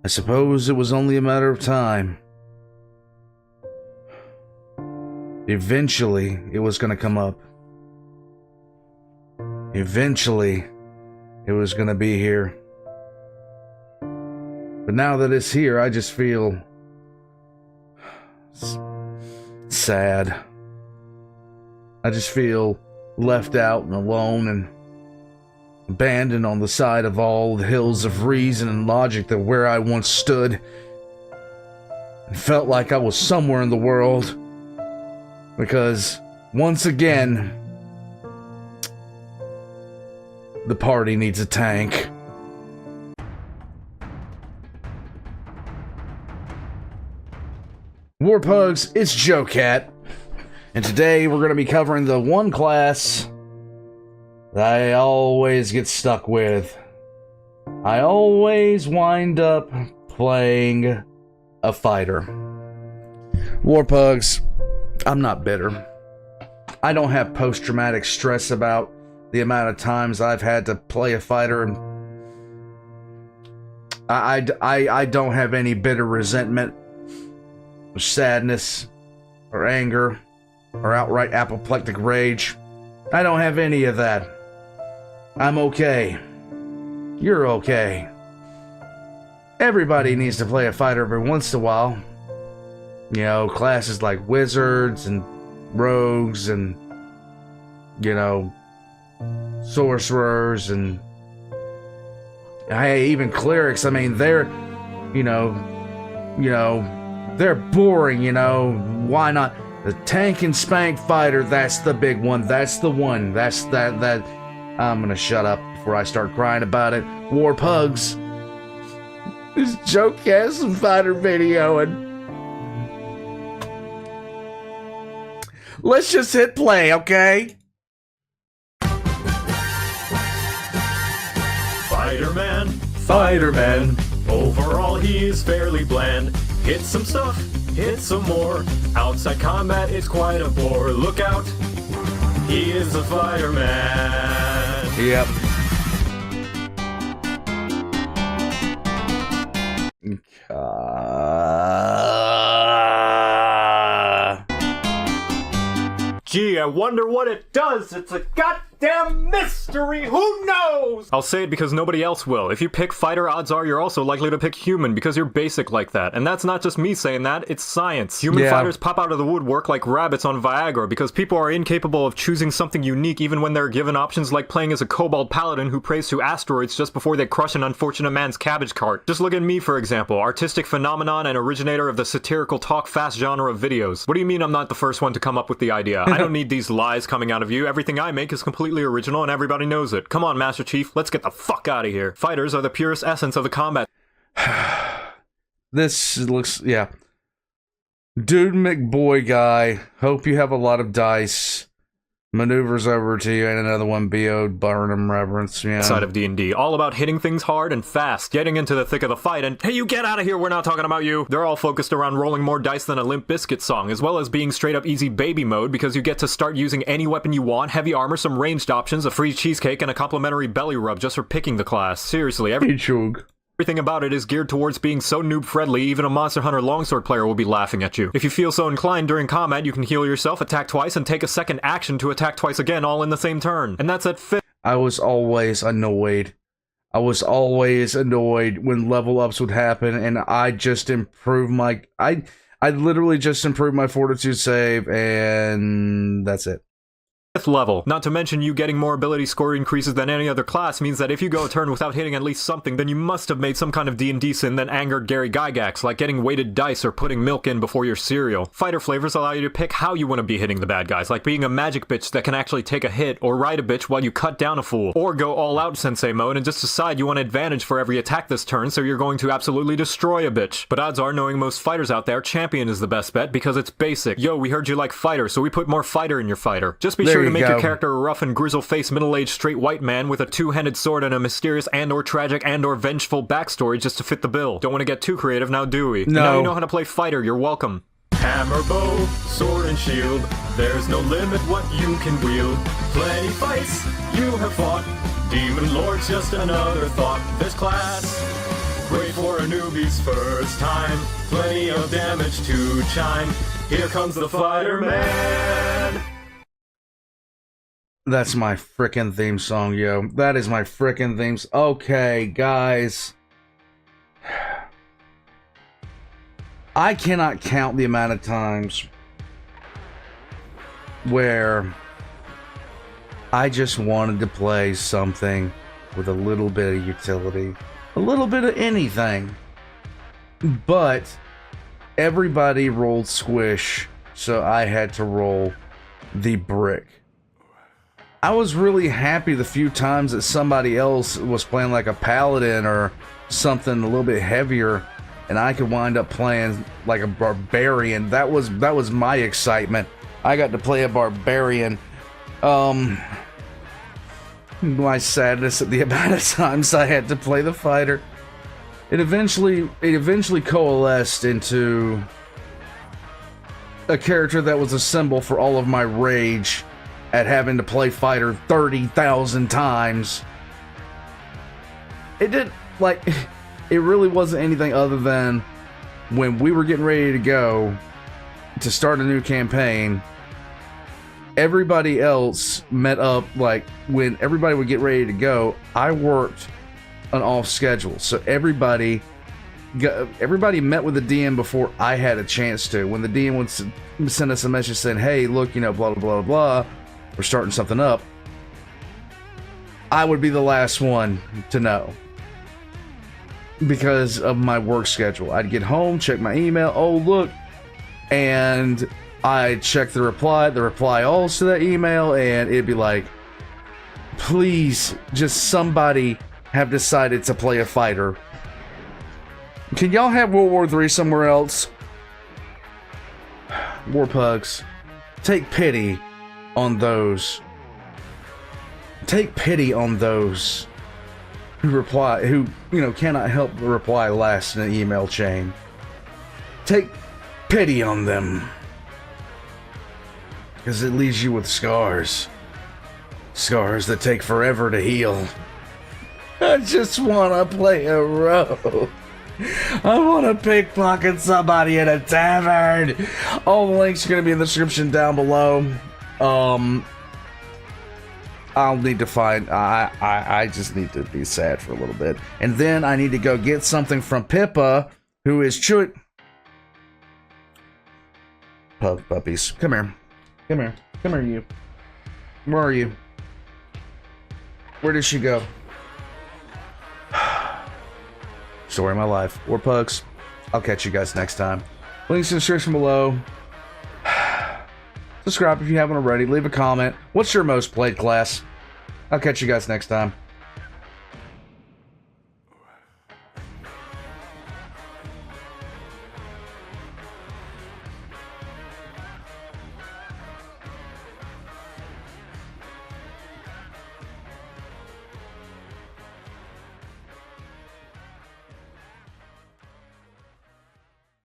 I suppose it was only a matter of time. Eventually, it was going to come up. Eventually, it was going to be here. But now that it's here, I just feel sad. I just feel left out and alone and abandoned on the side of all the hills of reason and logic that where I once stood, and felt like I was somewhere in the world, because once again the party needs a tank. Warpugs, it's JoCat, and today we're going to be covering the one class that I always get stuck with. I always wind up playing a fighter. Warpugs, I'm not bitter. I don't have post-traumatic stress about the amount of times I've had to play a fighter, and I don't have any bitter resentment, or sadness, or anger, or outright apoplectic rage. I don't have any of that. I'm okay. You're okay. Everybody needs to play a fighter every once in a while. You know, classes like wizards and rogues and, you know, sorcerers and, hey, even clerics. I mean, they're, you know, they're boring, you know. Why not? The tank and spank fighter, that's the big one. That's the one. That's that. I'm gonna shut up before I start crying about it. Warpugs. This JoCat fighter video, and let's just hit play, okay? Fighter-Man. Overall, he is fairly bland. Hit some stuff, hit some more. Outside combat is quite a bore. Look out, he is a fighter-man. Yep. Gee, I wonder what it does. It's a goddamn mystery. Who knows? I'll say it because nobody else will. If you pick fighter, odds are you're also likely to pick human because you're basic like that. And that's not just me saying that, it's science. Human fighters pop out of the woodwork like rabbits on Viagra because people are incapable of choosing something unique even when they're given options like playing as a kobold paladin who prays to asteroids just before they crush an unfortunate man's cabbage cart. Just look at me, for example, artistic phenomenon and originator of the satirical talk fast genre of videos. What do you mean I'm not the first one to come up with the idea? I don't need these lies coming out of you. Everything I make is completely original and everybody knows it. Come on, Master Chief, let's get the fuck out of here. Fighters are the purest essence of the combat. This looks, yeah. Dude McBoy guy, hope you have a lot of dice. Maneuvers over to you, and another one, B.O. Burnham reference, yeah. Side of D&D, all about hitting things hard and fast, getting into the thick of the fight, and hey, you get out of here, we're not talking about you. They're all focused around rolling more dice than a Limp Bizkit song, as well as being straight up easy baby mode, because you get to start using any weapon you want, heavy armor, some ranged options, a free cheesecake, and a complimentary belly rub just for picking the class. Seriously, everything about it is geared towards being so noob-friendly, even a Monster Hunter longsword player will be laughing at you. If you feel so inclined during combat, you can heal yourself, attack twice, and take a second action to attack twice again, all in the same turn. And that's at 5. I was always annoyed. When level ups would happen, and I just improved my... I literally just improved my fortitude save, and that's it. 5th level. Not to mention you getting more ability score increases than any other class means that if you go a turn without hitting at least something, then you must have made some kind of D&D sin that angered Gary Gygax, like getting weighted dice or putting milk in before your cereal. Fighter flavors allow you to pick how you want to be hitting the bad guys, like being a magic bitch that can actually take a hit, or ride a bitch while you cut down a fool, or go all out sensei mode and just decide you want advantage for every attack this turn, so you're going to absolutely destroy a bitch. But odds are, knowing most fighters out there, champion is the best bet because it's basic. Yo, we heard you like fighter, so we put more fighter in your fighter. Just be sure to make your character a rough and grizzle-faced middle-aged straight white man with a two-handed sword and a mysterious and/or tragic and/or vengeful backstory just to fit the bill. Don't want to get too creative now, do we? No. And now you know how to play fighter, you're welcome. Hammer, bow, sword, and shield. There's no limit what you can wield. Plenty fights you have fought. Demon Lord's just another thought. This class Great for a newbie's first time. Plenty of damage to chime. Here comes the fighter man. That's my frickin' theme song, yo. That is my frickin' theme song. Okay, guys. I cannot count the amount of times where I just wanted to play something with a little bit of utility. A little bit of anything. But everybody rolled squish, so I had to roll the brick. I was really happy the few times that somebody else was playing like a paladin or something a little bit heavier, and I could wind up playing like a barbarian. That was my excitement. I got to play a barbarian. My sadness at the amount of times I had to play the fighter. It eventually coalesced into a character that was a symbol for all of my rage at having to play fighter 30,000 times. It really wasn't anything other than when we were getting ready to go to start a new campaign, everybody else met up. Like, when everybody would get ready to go, I worked an off schedule, so everybody met with the DM before I had a chance to. When the DM would send us a message saying, hey, look, blah blah blah blah, we're starting something up, I would be the last one to know because of my work schedule. I'd get home, check my email, oh look, and I'd check the reply alls to that email, and it'd be like, please, just somebody have decided to play a fighter. Can y'all have World War III somewhere else? War pugs, take pity on those. Take pity on those who cannot help but reply last in an email chain. Take pity on them, because it leaves you with scars. Scars that take forever to heal. I just want to play a rogue. I want to pickpocket somebody in a tavern. All the links are going to be in the description down below. I'll need to find... I just need to be sad for a little bit. And then I need to go get something from Pippa, who is chewing... Puppies. Come here. Come here. Come here, you. Where are you? Where did she go? Story of my life. War pugs. I'll catch you guys next time. Links in the description below. Subscribe if you haven't already. Leave a comment. What's your most played class? I'll catch you guys next time.